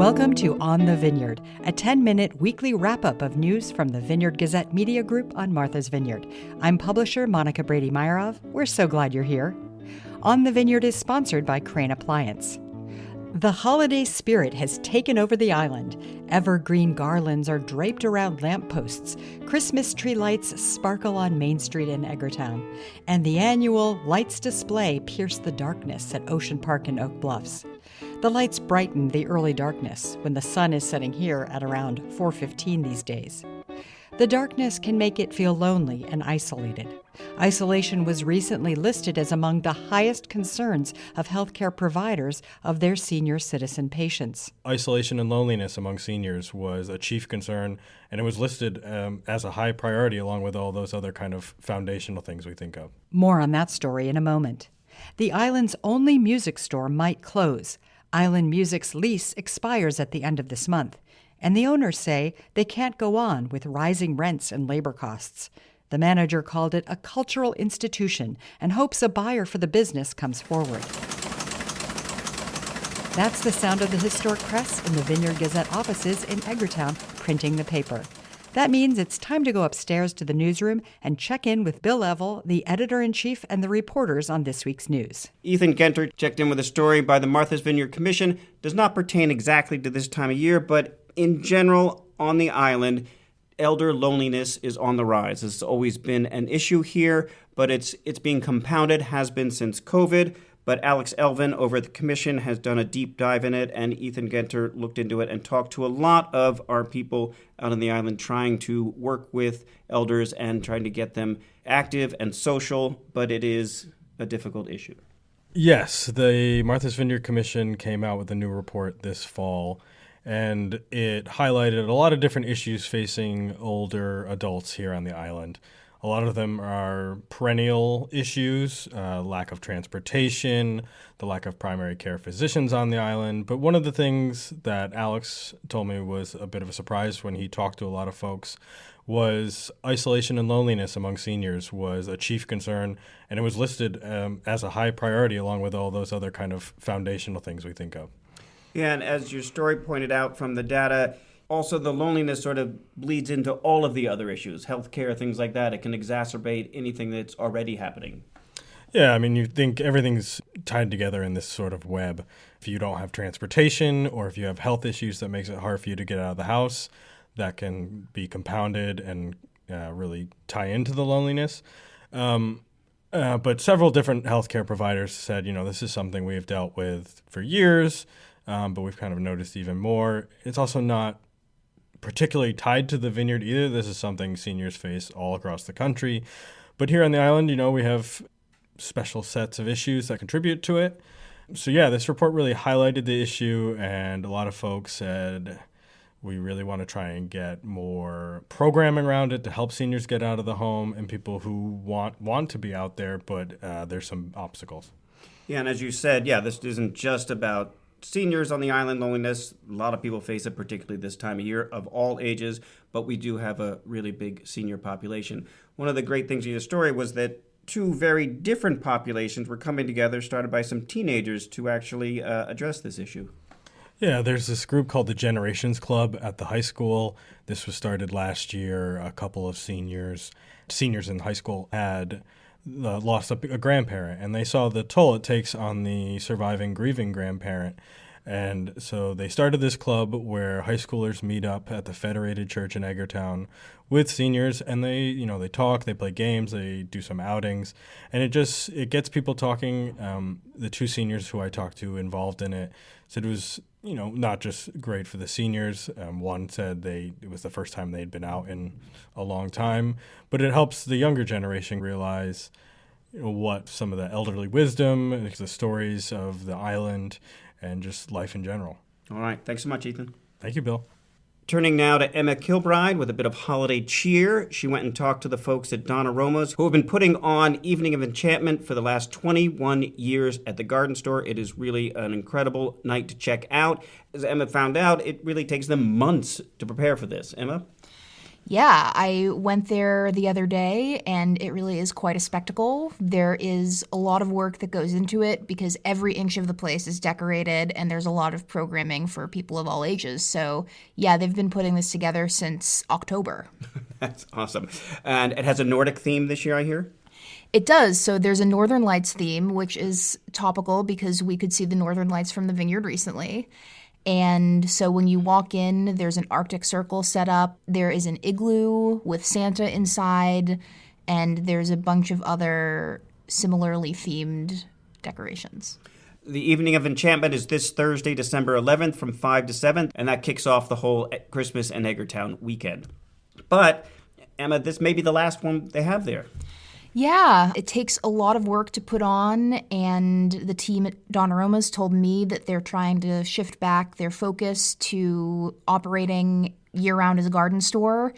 Welcome to On the Vineyard, a 10-minute weekly wrap-up of news from the Vineyard Gazette Media Group on Martha's Vineyard. I'm publisher Monica Brady-Meyerov. We're so glad you're here. On the Vineyard is sponsored by Crane Appliance. The holiday spirit has taken over the island. Evergreen garlands are draped around lampposts. Christmas tree lights sparkle on Main Street in Eggertown. And the annual Lights Display pierce the darkness at Ocean Park in Oak Bluffs. The lights brighten the early darkness when the sun is setting here at around 4:15 these days. The darkness can make it feel lonely and isolated. Isolation was recently listed as among the highest concerns of healthcare providers of their senior citizen patients. Isolation and loneliness among seniors was a chief concern, and it was listed as a high priority along with all those other kind of foundational things we think of. More on that story in a moment. The island's only music store might close. Island Music's lease expires at the end of this month, and the owners say they can't go on with rising rents and labor costs. The manager called it a cultural institution and hopes a buyer for the business comes forward. That's the sound of the historic press in the Vineyard Gazette offices in Eggertown printing the paper. That means it's time to go upstairs to the newsroom and check in with Bill Level, the editor-in-chief, and the reporters on this week's news. Ethan Genter checked in with a story by the Martha's Vineyard Commission. Does not pertain exactly to this time of year, but in general, on the island, elder loneliness is on the rise. This has always been an issue here, but it's being compounded, has been since COVID. But Alex Elvin over at the Commission has done a deep dive in it, and Ethan Genter looked into it and talked to a lot of our people out on the island trying to work with elders and trying to get them active and social, but it is a difficult issue. Yes, the Martha's Vineyard Commission came out with a new report this fall, and it highlighted a lot of different issues facing older adults here on the island. A lot of them are perennial issues, lack of transportation, the lack of primary care physicians on the island. But one of the things that Alex told me was a bit of a surprise when he talked to a lot of folks was isolation and loneliness among seniors was a chief concern, and it was listed as a high priority along with all those other kind of foundational things we think of. Yeah, and as your story pointed out from the data, also the loneliness sort of bleeds into all of the other issues, healthcare, things like that. It can exacerbate anything that's already happening. Yeah, I mean, you think everything's tied together in this sort of web. If you don't have transportation or if you have health issues that makes it hard for you to get out of the house, that can be compounded and really tie into the loneliness. But several different healthcare providers said, this is something we've dealt with for years, but we've kind of noticed even more. It's also not particularly tied to the vineyard either. This is something seniors face all across the country. But here on the island, we have special sets of issues that contribute to it. So yeah, this report really highlighted the issue, and a lot of folks said we really want to try and get more programming around it to help seniors get out of the home and people who want to be out there, but there's some obstacles. Yeah, and as you said, this isn't just about seniors on the island loneliness. A lot of people face it, particularly this time of year, of all ages, but we do have a really big senior population. One of the great things in your story was that two very different populations were coming together, started by some teenagers, to actually address this issue. Yeah, there's this group called the Generations Club at the high school. This was started last year. A couple of seniors in high school had lost a grandparent, and they saw the toll it takes on the surviving grieving grandparent. And so they started this club where high schoolers meet up at the Federated Church in Eggertown with seniors, and they talk, they play games, they do some outings, and it gets people talking. The two seniors who I talked to involved in it said it was not just great for the seniors. One said it was the first time they'd been out in a long time, but it helps the younger generation realize what some of the elderly wisdom, the stories of the island, and just life in general. All right. Thanks so much, Ethan. Thank you, Bill. Turning now to Emma Kilbride with a bit of holiday cheer. She went and talked to the folks at Donna Roma's, who have been putting on Evening of Enchantment for the last 21 years at the Garden Store. It is really an incredible night to check out. As Emma found out, it really takes them months to prepare for this. Emma? Yeah, I went there the other day, and it really is quite a spectacle. There is a lot of work that goes into it because every inch of the place is decorated, and there's a lot of programming for people of all ages. So, yeah, they've been putting this together since October. That's awesome. And it has a Nordic theme this year, I hear? It does. So there's a Northern Lights theme, which is topical because we could see the Northern Lights from the vineyard recently. And so when you walk in, there's an Arctic Circle set up. There is an igloo with Santa inside, and there's a bunch of other similarly themed decorations. The Evening of Enchantment is this Thursday, December 11th from 5 to 7, and that kicks off the whole Christmas and Eggertown weekend. But, Emma, this may be the last one they have there. Yeah, it takes a lot of work to put on, and the team at Don Aromas told me that they're trying to shift back their focus to operating year-round as a garden store,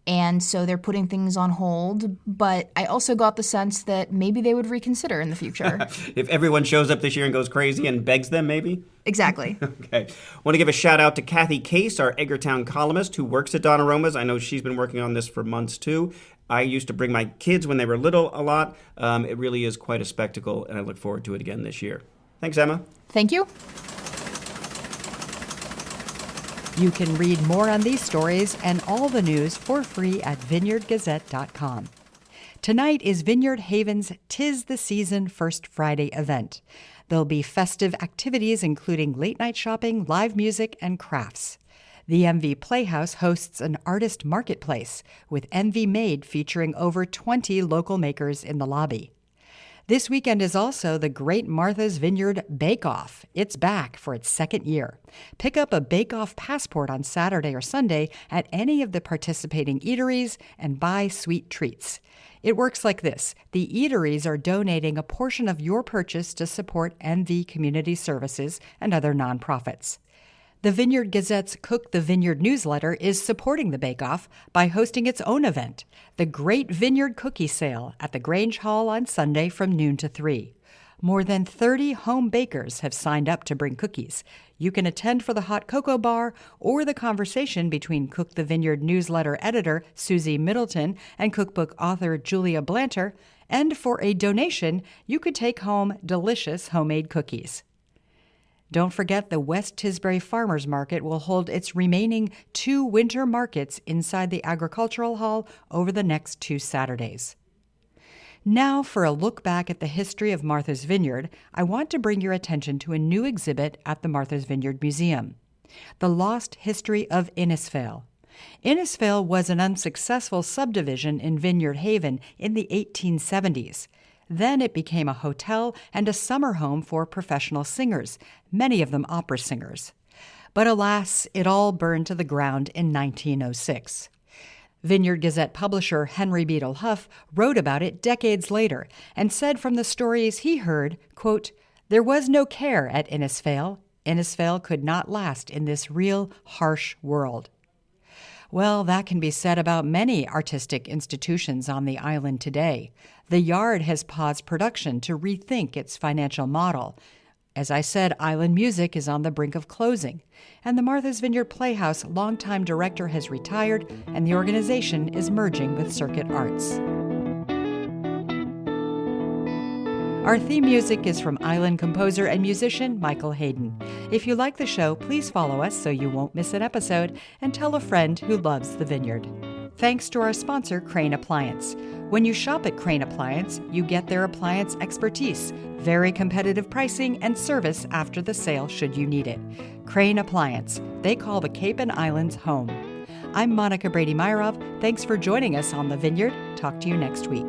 and so they're putting things on hold. But I also got the sense that maybe they would reconsider in the future. If everyone shows up this year and goes crazy and begs them, maybe? Exactly. Okay. Want to give a shout out to Kathy Case, our Eggertown columnist who works at Don Aromas. I know she's been working on this for months too. I used to bring my kids when they were little a lot. It really is quite a spectacle, and I look forward to it again this year. Thanks, Emma. Thank you. You can read more on these stories and all the news for free at vineyardgazette.com. Tonight is Vineyard Haven's 'Tis the Season First Friday event. There'll be festive activities including late-night shopping, live music, and crafts. The MV Playhouse hosts an artist marketplace, with MV Made featuring over 20 local makers in the lobby. This weekend is also the Great Martha's Vineyard Bake Off. It's back for its second year. Pick up a Bake Off passport on Saturday or Sunday at any of the participating eateries and buy sweet treats. It works like this. The eateries are donating a portion of your purchase to support MV Community Services and other nonprofits. The Vineyard Gazette's Cook the Vineyard newsletter is supporting the Bake Off by hosting its own event, the Great Vineyard Cookie Sale at the Grange Hall on Sunday from noon to 3. More than 30 home bakers have signed up to bring cookies. You can attend for the hot cocoa bar or the conversation between Cook the Vineyard newsletter editor Susie Middleton and cookbook author Julia Blanter, and for a donation, you could take home delicious homemade cookies. Don't forget the West Tisbury Farmers Market will hold its remaining 2 winter markets inside the Agricultural Hall over the next 2 Saturdays. Now for a look back at the history of Martha's Vineyard, I want to bring your attention to a new exhibit at the Martha's Vineyard Museum, The Lost History of Innisfail. Innisfail was an unsuccessful subdivision in Vineyard Haven in the 1870s. Then it became a hotel and a summer home for professional singers, many of them opera singers. But alas, it all burned to the ground in 1906. Vineyard Gazette publisher Henry Beadle Huff wrote about it decades later and said from the stories he heard, quote, "There was no care at Innisfail. Innisfail could not last in this real harsh world." Well, that can be said about many artistic institutions on the island today. The Yard has paused production to rethink its financial model. As I said, Island Music is on the brink of closing, and the Martha's Vineyard Playhouse longtime director has retired, and the organization is merging with Circuit Arts. Our theme music is from Island composer and musician Michael Hayden. If you like the show, please follow us so you won't miss an episode, and tell a friend who loves the vineyard. Thanks to our sponsor, Crane Appliance. When you shop at Crane Appliance, you get their appliance expertise, very competitive pricing, and service after the sale should you need it. Crane Appliance. They call the Cape and Islands home. I'm Monica Brady-Myrov. Thanks for joining us on The Vineyard. Talk to you next week.